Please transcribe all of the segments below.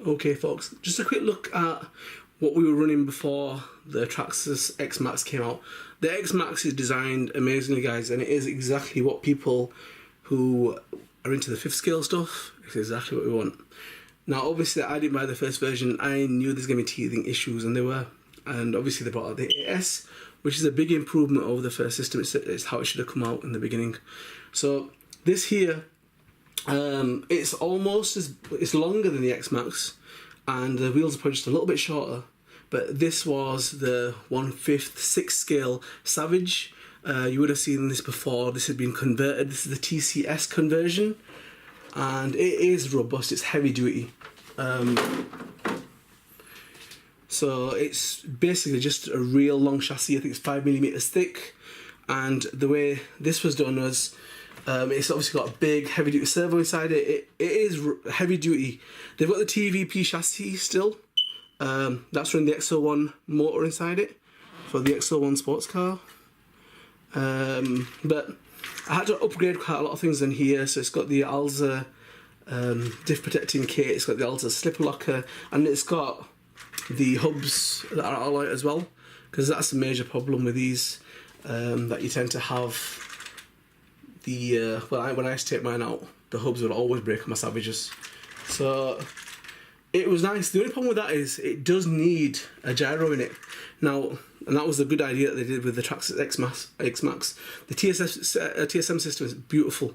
Okay folks, just a quick look at what we were running before the Traxxas X Max came out. The X Max is designed amazingly, guys, and it is exactly what people who are into the fifth scale stuff, it's exactly what we want. Now obviously I didn't buy the first version, I knew there's going to be teething issues, and they were. And obviously they brought out the AS, which is a big improvement over the first system. It's how it should have come out in the beginning. So this here, it's almost it's longer than the X Max, and the wheels are probably just a little bit shorter. But this was the 1/5 6 scale Savage. You would have seen this before. This had been converted. This is the TCS conversion, and it is robust. It's heavy duty. So it's basically just a real long chassis. I think it's 5mm thick, and the way this was done was it's obviously got a big heavy duty servo inside it. It is heavy duty. They've got the TVP chassis still. That's running the X01 motor inside it for the X01 sports car. But I had to upgrade quite a lot of things in here. So it's got the Alza diff protecting kit, it's got the Alza slipper locker, and it's got the hubs that are alloy as well, because that's a major problem with these, that you tend to have the when I used to take mine out, the hubs would always break on my Savages. So it was nice. The only problem with that is it does need a gyro in it now, and that was a good idea that they did with the Traxxas X Max. The TSM system is beautiful,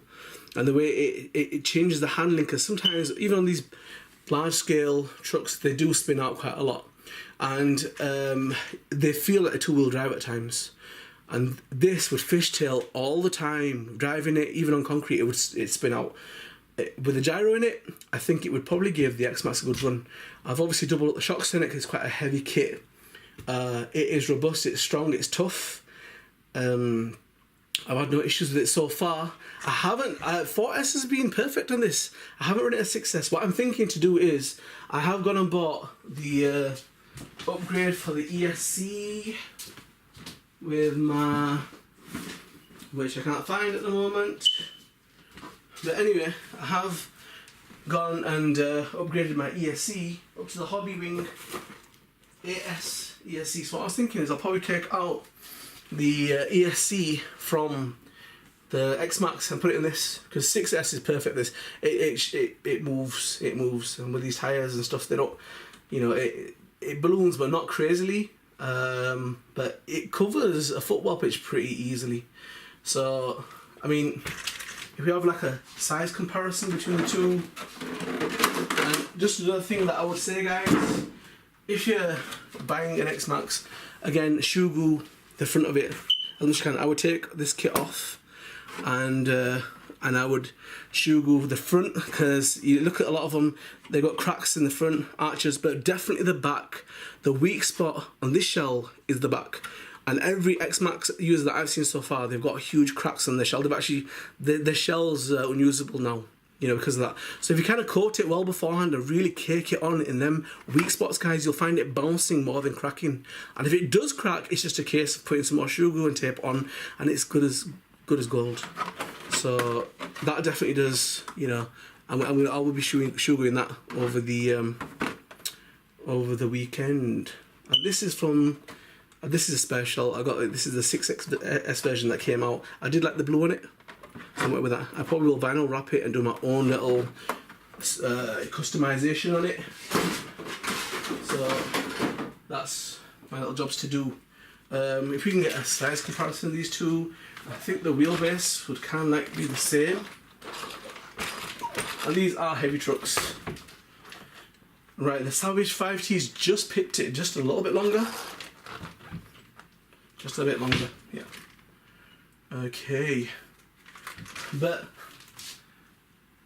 and the way it changes the handling, because sometimes even on these large scale trucks they do spin out quite a lot, and they feel like a two-wheel drive at times. And this would fishtail all the time. Driving it, even on concrete, it'd spin out. With a gyro in it, I think it would probably give the X Max a good run. I've obviously doubled up the shocks in it because it's quite a heavy kit. It is robust, it's strong, it's tough. I've had no issues with it so far. I haven't. 4S has been perfect on this. I haven't run it at 6S. What I'm thinking to do is, I have gone and bought the upgrade for the ESC with my, which I can't find at the moment. But anyway, I have gone and upgraded my ESC up to the Hobby Wing AS ESC. So what I was thinking is I'll probably take out the ESC from the X Max and put it in this, because 6S is perfect. This it moves, and with these tires and stuff, they don't, you know, it balloons but not crazily. But it covers a football pitch pretty easily. So I mean, if we have like a size comparison between the two, and just another thing that I would say, guys, if you're buying an X Max, again, shoe glue the front of it as much as you can. I would take this kit off, and I would shoe glue the front, because you look at a lot of them, they got cracks in the front arches, but definitely the back. The weak spot on this shell is the back, and every X Max user that I've seen so far, they've got huge cracks on their shell. They've actually, the shell's unusable now, you know, because of that. So if you kind of coat it well beforehand and really cake it on in them weak spots, guys, you'll find it bouncing more than cracking. And if it does crack, it's just a case of putting some more shoe glue and tape on, and it's good as gold. So that definitely does, you know. I will be shoe gluing that over the weekend. And this is from, this is a special. I got, this is the 6S version that came out. I did like the blue on it, so I went with that. I probably will vinyl wrap it and do my own little customization on it. So that's my little jobs to do. If we can get a size comparison of these two, I think the wheelbase would kind of like be the same. And these are heavy trucks. Right, the Savage 5T's just picked it just a little bit longer. Just a bit longer, yeah. Okay. But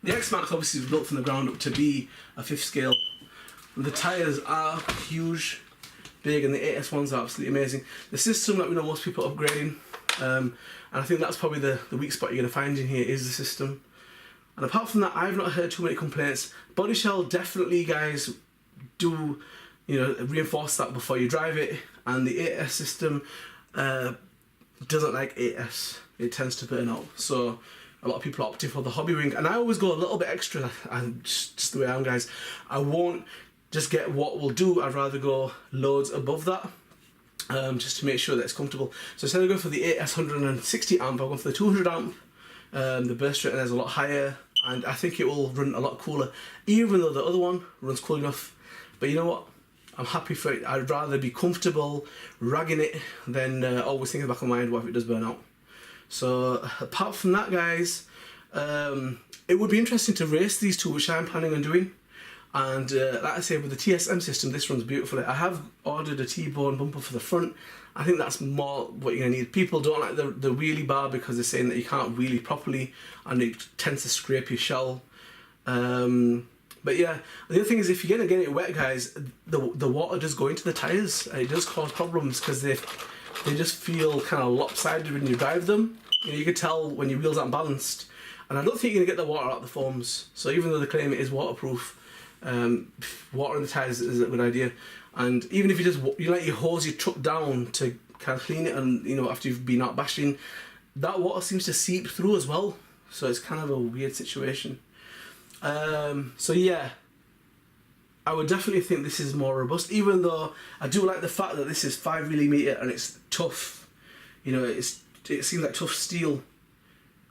the X Max obviously was built from the ground up to be a 5th scale. The tyres are huge, big, and the AS ones are absolutely amazing. The system that we know most people are upgrading, and I think that's probably the weak spot you're going to find in here is the system. And apart from that, I've not heard too many complaints. Body shell, definitely, guys, do, you know, reinforce that before you drive it. And the AS system doesn't like AS. It tends to burn out. So a lot of people are opting for the Hobby Wing, and I always go a little bit extra, and just the way I am, guys. I won't just get what will do. I'd rather go loads above that, just to make sure that it's comfortable. So instead of going for the 8S 160 amp, I've gone for the 200 amp. The burst rate is a lot higher, and I think it will run a lot cooler, even though the other one runs cool enough. But you know what? I'm happy for it. I'd rather be comfortable ragging it than always thinking back in my mind, what if it does burn out? So apart from that, guys, it would be interesting to race these two, which I'm planning on doing. And like I say, with the TSM system, this runs beautifully. I have ordered a T-bone bumper for the front. I think that's more what you're going to need. People don't like the wheelie bar because they're saying that you can't wheelie properly and it tends to scrape your shell. But yeah, the other thing is, if you're going to get it wet, guys, the water does go into the tyres. It does cause problems because they just feel kind of lopsided when you drive them. You can tell when your wheels aren't balanced. And I don't think you're going to get the water out of the foams. So even though they claim it is waterproof, water in the tyres is a good idea. And even if you hose your truck down to kind of clean it, and after you've been out bashing, that water seems to seep through as well. So it's kind of a weird situation. So yeah, I would definitely think this is more robust, even though I do like the fact that this is 5mm and it's tough. It seems like tough steel.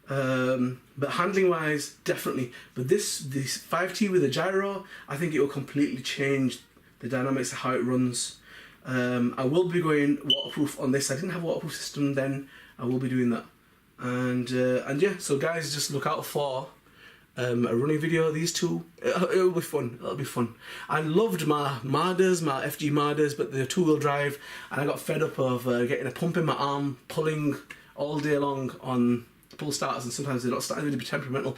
But handling wise, definitely. But this 5T with a gyro, I think it will completely change the dynamics of how it runs. I will be going waterproof on this. I didn't have a waterproof system then. I will be doing that. And yeah, so guys, just look out for a running video of these two. It'll be fun. It'll be fun. I loved my Mardas, my FG Mardas, but they're two-wheel drive, and I got fed up of getting a pump in my arm, pulling all day long on pull starters, and sometimes they're not starting to be temperamental.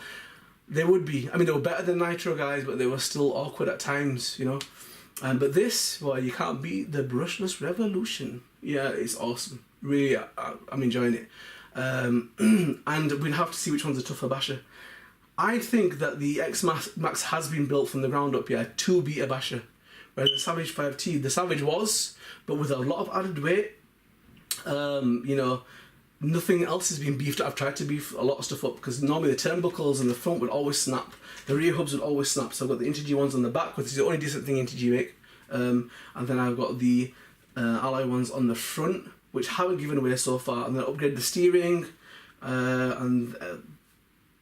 They would be. I mean, they were better than Nitro guys, but they were still awkward at times, But this, well, you can't beat the brushless revolution. Yeah, it's awesome. Really, I'm enjoying it. And we'll have to see which one's a tougher basher. I think that the X-Maxx has been built from the ground up, to beat a basher. Whereas the Savage 5T, the Savage was, but with a lot of added weight. Nothing else has been beefed up. I've tried to beef a lot of stuff up because normally the turnbuckles in the front would always snap. The rear hubs would always snap. So I've got the Integy ones on the back, which is the only decent thing Integy make. And then I've got the Ally ones on the front, which haven't given away so far. And then upgrade the steering.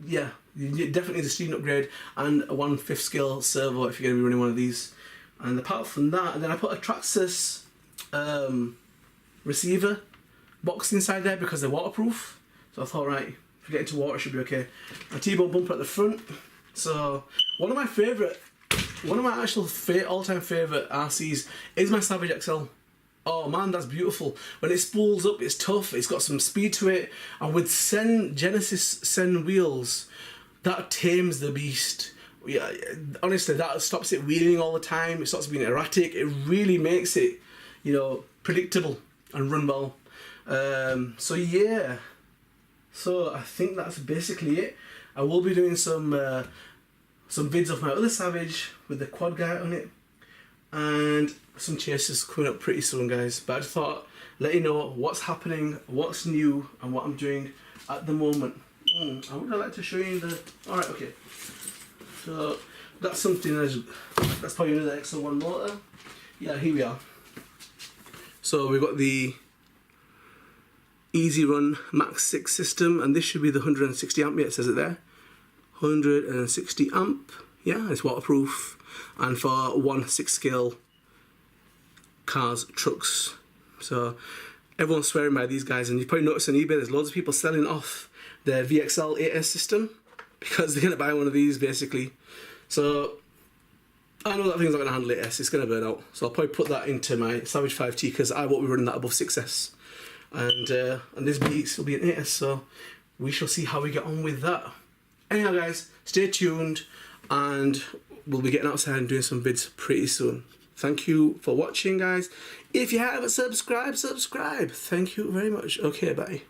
Yeah, you definitely need the steering upgrade and a 1/5 scale servo if you're going to be running one of these. And apart from that, and then I put a Traxxas receiver box inside there because they're waterproof. So I thought, right, if you get into water, it should be okay. A T-bone bumper at the front. So one of my actual all-time favourite RCs is my Savage XL. Oh man, that's beautiful. When it spools up, it's tough, it's got some speed to it, and with Genesis Sen wheels, that tames the beast. Yeah, honestly, that stops it wheeling all the time, it stops being erratic, it really makes it, predictable and run well. So yeah, so I think that's basically it. I will be doing some vids of my other Savage with the quad guy on it, and some chases coming up pretty soon, guys. But I just thought, let you know what's happening, what's new, and what I'm doing at the moment. I would like to show you the... Alright, okay. So that's something that's probably another XL1 motor. Yeah, here we are. So we've got the Easy Run Max 6 system, and this should be the 160 amp. Yeah, it says it there. 160 amp. Yeah, it's waterproof, and for 1/6 scale cars, trucks. So everyone's swearing by these guys, and you've probably noticed on eBay there's loads of people selling off their VXL 8S system because they're going to buy one of these basically. So I know that thing's not going to handle 8S, it's going to burn out. So I'll probably put that into my Savage 5T because I won't be running that above 6S. And this beast will be an 8S, so we shall see how we get on with that. Anyhow guys, stay tuned, and we'll be getting outside and doing some vids pretty soon. Thank you for watching, guys. If you haven't subscribed, subscribe. Thank you very much. Okay, bye.